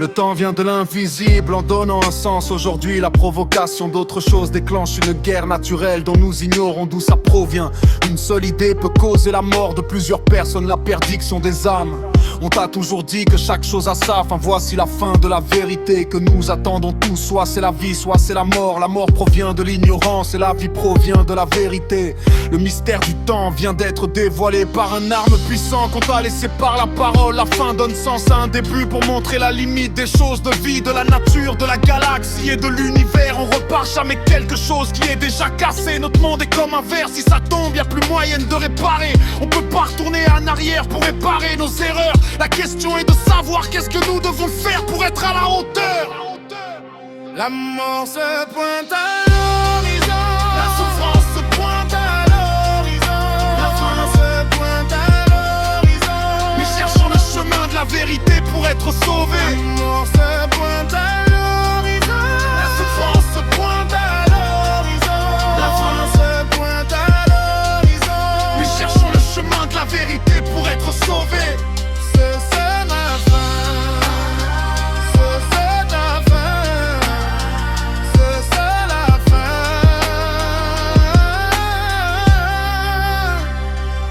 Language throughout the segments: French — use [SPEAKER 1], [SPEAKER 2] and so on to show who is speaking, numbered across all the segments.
[SPEAKER 1] Le temps vient de l'invisible en donnant un sens. Aujourd'hui la provocation d'autre chose déclenche une guerre naturelle dont nous ignorons d'où ça provient. Une seule idée peut causer la mort de plusieurs personnes, la perdition des âmes. On t'a toujours dit que chaque chose a sa fin. Voici la fin de la vérité que nous attendons tous. Soit c'est la vie, soit c'est la mort. La mort provient de l'ignorance et la vie provient de la vérité. Le mystère du temps vient d'être dévoilé par un arme puissant qu'on t'a laissé par la parole. La fin donne sens à un début pour montrer la limite des choses, de vie, de la nature, de la galaxie et de l'univers. On repart jamais quelque chose qui est déjà cassé. Notre monde est comme un verre, si ça tombe y'a plus moyen de réparer. On peut pas retourner en arrière pour réparer nos erreurs. La question est de savoir qu'est-ce que nous devons faire pour être à la hauteur.
[SPEAKER 2] La mort se pointe à l'horizon,
[SPEAKER 1] La souffrance se pointe à l'horizon,
[SPEAKER 2] la fin se pointe à l'horizon.
[SPEAKER 1] mais cherchons le chemin de la vérité pour être sauvés.
[SPEAKER 2] La mort se pointe à l'horizon,
[SPEAKER 1] La souffrance se pointe à l'horizon,
[SPEAKER 2] la fin se pointe à l'horizon.
[SPEAKER 1] mais cherchons le chemin de la vérité pour être sauvés.
[SPEAKER 2] Ce sera la fin, ce sera la fin, ce sera la fin.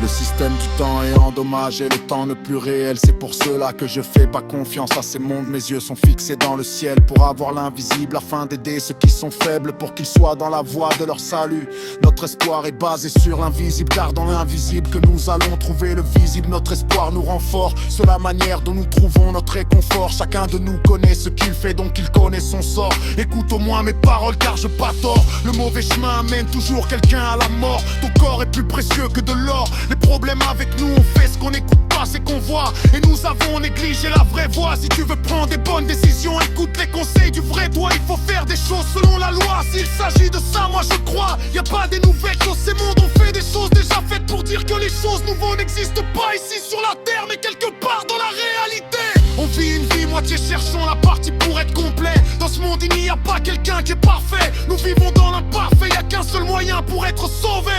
[SPEAKER 1] Le système du temps est endommagé, le temps n'est plus réel. C'est pour cela que je fais pas confiance à ces mondes. Mes yeux sont fixés dans le ciel pour avoir l'invisible, afin d'aider ceux qui sont faibles pour qu'ils soient dans la voie de leur salut. Notre espoir est basé sur l'invisible, car dans l'invisible que nous allons trouver le visible. Notre espoir nous rend forts sur la manière dont nous trouvons notre réconfort. Chacun de nous connaît ce qu'il fait, donc il connaît son sort. Écoute au moins mes paroles car je pas tort. Le mauvais chemin amène toujours quelqu'un à la mort. Ton corps est plus précieux que de l'or. Les problèmes avec nous, on fait ce qu'on n'écoute pas, c'est qu'on voit. Et nous avons négligé la vraie voie. Si tu veux prendre des bonnes décisions, écoute les conseils du vrai toi. Il faut faire des choses selon la loi. S'il s'agit de ça, moi je crois. Y a pas des nouvelles choses, ces mondes ont fait des choses déjà faites pour dire que les choses nouveaux n'existent pas ici sur la terre, mais quelque part dans la réalité. On vit une vie moitié, cherchons la partie pour être complet. Dans ce monde il n'y a pas quelqu'un qui est parfait. Nous vivons dans l'imparfait, y a qu'un seul moyen pour être sauvé.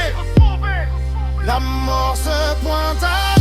[SPEAKER 2] La mort se pointe à